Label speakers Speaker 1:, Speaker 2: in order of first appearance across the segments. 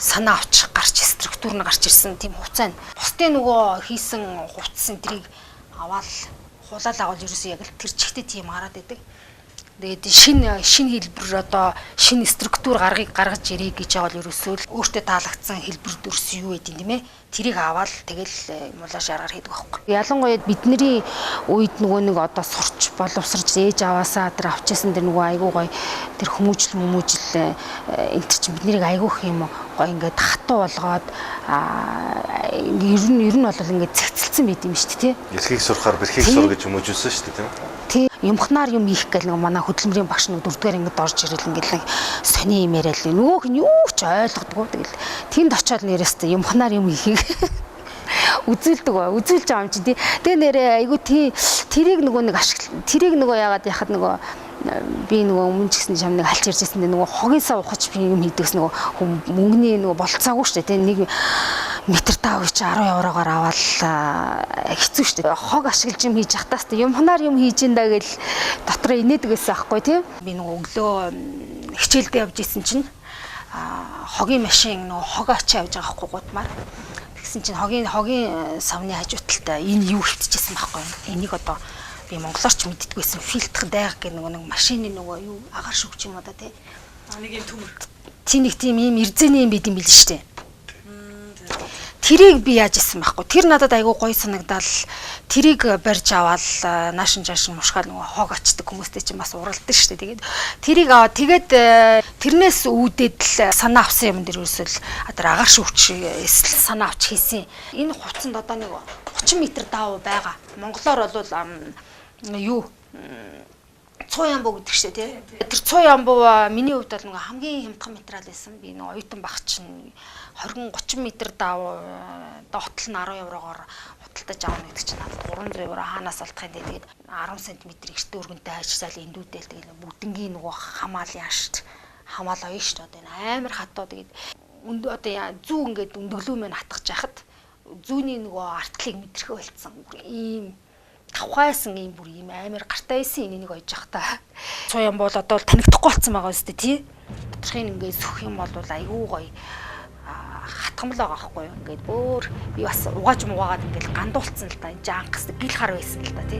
Speaker 1: санаа авчих гарч структур нь гарч ирсэн тийм хуцаа нь. Бусдын нөгөө хийсэн хувцас энтрийг аваад хулаал авал ерөөсөө яг л тэр чигтээ тийм гараад идэг. Тэгээд шинэ хэлбэр одоо шинэ структур гаргаж ирээ гэж байгаа бол ерөөсөө л өөртөө таалагдсан хэлбэр дүрс юу гэдэг юм те. Тэрийг аваад тэгэл мулааш аргаар хийдэг байхгүй. Ялангуяа бидний үед нөгөө нэг одоо сурч боловсрж ээж аваасаа тэр авчээсэн тэр нөгөө айгуу гоё тэр хүмүүжил энэ чинь биднийг айгуух юм гоё ингээд хатуу болгоод ер нь бол ингээд цэгцэлсэн байт юм шүү дээ тий.
Speaker 2: Эсхийг сурахаар бэрхийг сур гэж хүмүүжүүлсэн шүү дээ тийм үү?
Speaker 1: Тий. Юмхнаар юм хийх гэл нэг манай хөдөлмөрийн багш нэг дөрөвдүгээр ингээд орж ирэл ингээд нэг сони юм яриад л нөгөөх нь юу ч ойлгодгоо тэгэл тэнд очиод нэрээс юмхнаар юм хийхийг үзүүлдэг ба үзүүлж байгаа юм чи тий. Тэгээ нэрээ айгу тий тэрийг нөгөө нэг тэрийг нөгөө яагаад яхад нөгөө би нөгөө өмнө ч гэсэн чамныг халж ярьж байсан нөгөө хогынсаа ухаж би юм хийдэгс нөгөө мөнгөний нөгөө болцоогүй шүү дээ тий. 1 метр тав чи 10 еврогоор аваад хэцүү шүү дээ. Хог ашиглаж юм хийж явахтаас юмхнаар юм хийж энэ гэл дотроо инээдэг байсан аахгүй тий. Би нөгөө өглөө хичээлдээ явж исэн чинь хогийн машин нөгөө хог ачаа явж байгаа аахгүй гутмаар. Тэгсэн чинь хогийн савны хажуу талтай энэ юу хөвтчихсэн байхгүй. Энийг одоо би монголоор ч мэддэггүйсэн фильтр дайг гэх нэг машины нөгөө юу агаар шүгч юм одоо тий.
Speaker 3: Нэг юм төмөр.
Speaker 1: Тийм ийм эрзэний юм бид юм бил шүү дээ. Тэрийг би яаж исэн байхгүй. Тэр надад айгүй гоё санагдал. Тэрийг барьж аваад наашин жаашин мушгаал нөгөө хог очдаг хүмүүстэй чинь бас уралдсан шүү дээ. Тэгээд тэрийг тэгээд тэрнээс үүдээд л санаа авсан юм дээр ерөөсөл агаар шүвч эсэл санаа авч хийсэн. Энэ хувцсанд одоо нэг 30 м давуу байгаа. Монголоор бол юу Цуямбуу гэдэг шүү дээ тий. Тэр Цуямбуу миний хувьд бол нөгөө хамгийн хямдхан материал байсан. Би нөгөө оюутан багч чинь 20-30 м давуу доотл нь 10 еврогоор худалдаж авах гэдэг чинь надад 300 евро хаанаас алдах юм тэгээд 10 см эртний өргөнтэй ажиллал эндүүдэл тэгээд бүгднгийн нөгөө хамаалын ашт хамаал оё шүү дээ. Амар хатуу тэгээд одоо зүү ингээд өндөглөө мэн хатгаж яхад зүүний нөгөө артлыг мэдрэхэ болцсон. Ийм тавхайсан ийм бүр ийм амар гартай байсан энийг ойж явах та. Цуямбуу одоо танигдахгүй болсон байгаа үстэй тий. Доторхын ингээд сөх юм бол айгүй гоё хатгамл байгаа байхгүй юу. Ингээд бүр би бас угааж муугаад ингээд гандуулцсан л та. Энд анхас гил хар байсан л та тий.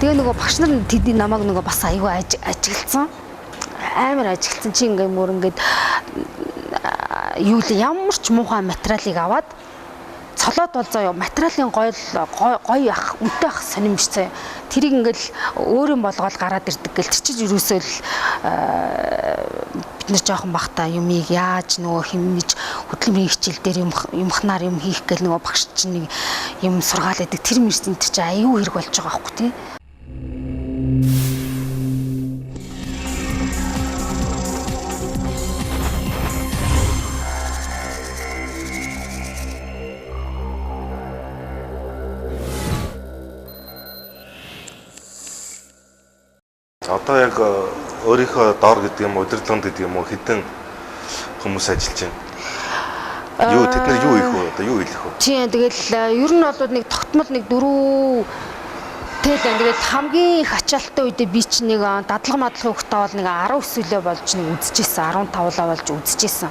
Speaker 1: Тэгээ нөгөө багш нар тэдний намайг нөгөө бас аюу ажиглцсан. Амар ажиглцсан чи ингээ мөр ингээд юу л ямар ч муухай материалыг аваад цолоод бол заяа материалын гоё ах үнэтэй ах сонирмж заяа. Тэрийг ингээл өөрийн болгоод гараад ирдэг гэл чичиж юусоо л бид нар жоохон бахта юмыг яаж нөгөө хэмнэж хөдөлмөрийн хичээл дээр юмхнаар юм хийх гэл нөгөө багш чинь нэг юм сургаал байдаг. Тэр мэрсэнд чи аюу хэрэг болж байгаа байхгүй тий.
Speaker 2: Одоо яг өөрийнхөө доор гэдэг юм удирдлаганд гэдэг юм уу хэдэн хүмүүс ажиллаж байна? Юу тэд нар юу их вэ? Одоо юу хэлэх вэ?
Speaker 1: Тийм тэгэл ер нь бол нэг тогтмол нэг 4 тэгээд хамгийн их ачаалттай үедээ би чинь нэг дадлага мадлахын хөвгтөө бол нэг 10 өсвөлөө болж нэг үзчихсэн 15 болж үзчихсэн.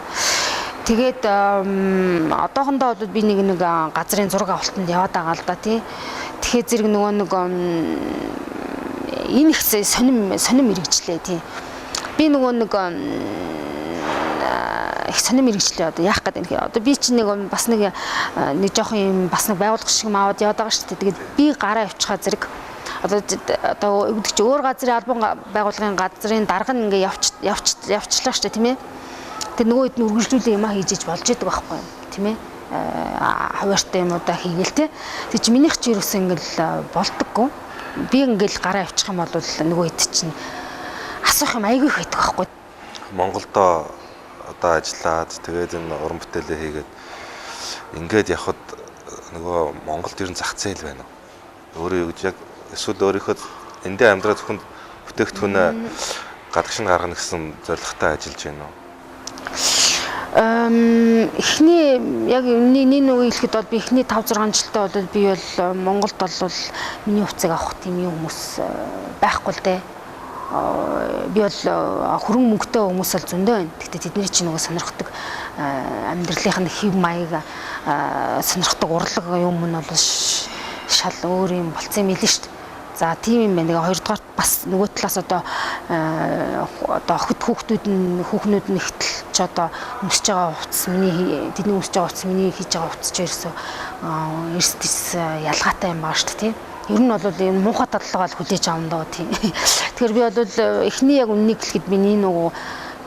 Speaker 1: Тэгээд одоохондоо бол би нэг газрын зураг авалтанд яваад байгаа л да тий. Тэгэхээр зэрэг нөгөө нэг энэ их сонирм мэрэгчлээ тий. Би нөгөө нэг их сонирм мэрэгчлээ одоо яах гэдэг юм. Одоо би чинь нэг бас нэг жоохон юм бас нэг байгууллага шиг аваад яваад байгаа шүү дээ. Тэгээд би гараа авчихаа зэрэг одоо өгдөг чи өөр газрын албан байгууллагын газрын дарга нь ингээ явчлаа шүү дээ тийм ээ. Тэгээд нөгөө хэд нь үргэлжлүүлээ юм а хийж болж идэг байхгүй юм тийм ээ. Хуваартай юмудаа хийгээл тий. Тэг чи минийх чи ерөөсөө ингээл болдоггүй. Би ингээл гараа авчих юм бол нөгөө хэд чинь асуух юм айгүй их байдаг байхгүй.
Speaker 2: Монголдо одоо ажиллаад тэгээд энэ уран бүтээлээ хийгээд ингээд явхад нөгөө Монголд ер нь зах зээл байна уу? Өөрөө юу гэж яг эсвэл өөрийнхөө эндээ амьдраа зөвхөн бүтээгдэхүүнээ гадагш нь гаргана гэсэн зорилготой ажиллаж байна уу?
Speaker 1: Эхний яг нэг үе хэлэхэд бол би эхний 5 6 жилдээ бол би бол Монголд бол миний хувцыг авах тийм юм хүмүүс байхгүй л дээ. Би бол хөрөнгө мөнгөтэй хүмүүс бол зөндөө байна. Гэхдээ тэдний чинь нөгөө сонирхдаг амьдралынх нь хэв маяг сонирхдаг урлаг юм нь бол шал өөр юм болцсон юм билээ шүү дээ. За тийм юм байна. Хоёрдугаар бас нөгөө талаас одоо охид хүүхнүүд нь ихтэл ч одоо өмсөж байгаа хувцас тэдний өмсөж байгаа хувцас миний хийж байгаа хувцас ч ерөөс ялгаатай юм байна шүү дээ. Ер нь бол энэ муухай таллага л хүлээж авна доо тийм. Тэгэхээр би бол эхний яг үннийг хэлэхэд миний нөгөө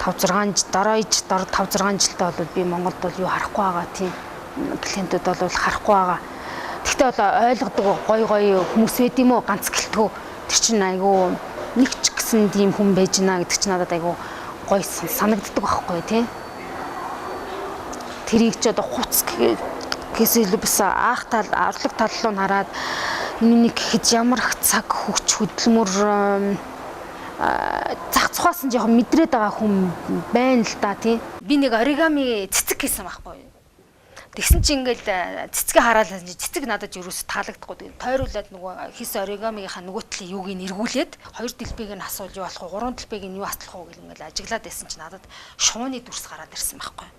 Speaker 1: 5 6 жилдээ бол би Монголд бол юу харахгүй байгаа тийм. Клиентүүд бол харахгүй байгаа. Гэхдээ одоо ойлгодог гой хүмүүс байд юм уу ганц гэлтгөө тэр чинь айгүй нэг ч гэсэн тийм хүн байж гинэ гэдэг чинь надад айгүй гой санагддаг байхгүй тий. Тэрийг ч одоо хуц гэсэл бас аах тал орлог тал руу хараад миний гэхэд ямар их цаг хөгч хөдөлмөр зах цухаас нь жоохон мэдрээд байгаа хүн байна л да тий. Би нэг оригами цэцэг хийсэн байхгүй юу. Тэгсэн чинь ингээл цэцгээ хараад цэцэг надад юус таалагдахгүй. Тойруулаад нөгөө хийсэн оригамигийнхаа нөгөө талын юуг нь эргүүлээд 2 дэлбийг нь асуул юу болох вэ? 3 дэлбийг нь юу асуулах вэ гэл ингээл ажиглаад байсан чинь надад шууны дүрс гараад ирсэн байхгүй.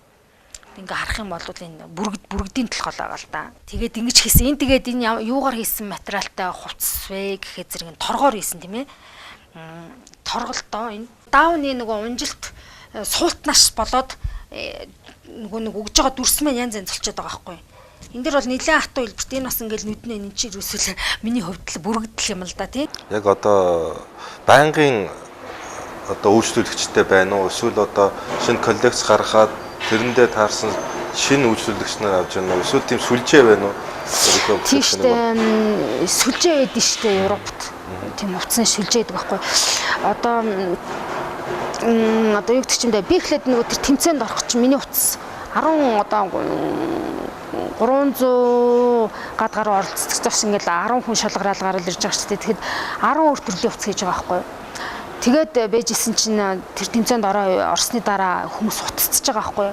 Speaker 1: Ингээ харах юм бол энэ бүргэдийн толгой байгаа л да. Тэгээд ингэж хийсэн. Энэ тэгээд энэ юугаар хийсэн материалтай хувцас вэ гэхэд зэрэг торгоор хийсэн тийм ээ. Торголтоо энэ даавны нөгөө унжилт суултнаш болоод нөгөө нэг өгж байгаа дүрс маань янз янз болчиход байгаа байхгүй. Энд дэр бол нэлээд хатуу хэлбэрт энэ бас ингээл нүднээ энэ чинь ерөөсөө миний хувьд л бүрэгдэл юм л да тий.
Speaker 2: Яг одоо байнгын одоо үйлчлүүлэгчтэй байна уу? Эсвэл одоо шинэ коллекц гаргаад тэрэндээ таарсан шинэ үйлчлүүлэгч нар авч байна уу? Эсвэл тийм сүлжээ байна уу?
Speaker 1: Тийм шүү. Сүлжээ байдаг шүү дээ Европт. Тийм хувцсны сүлжээ байдаг байхгүй. Одоо юу гэдэг чинь би ихлээд нөгөө тэр тэмцээнд орох чинь миний хувцас 10 одоо 300 гад гаруй оролцдог зовс ингээл 10 хүн шалгараал гараад ирж байгаа шүү дээ. Тэгэхэд 10 өөр төрлийн хувцас хийж байгаа байхгүй. Тэгээд бэжсэн чинь тэр тэмцээнд орсны дараа хүмүүс утасчихж байгаа байхгүй.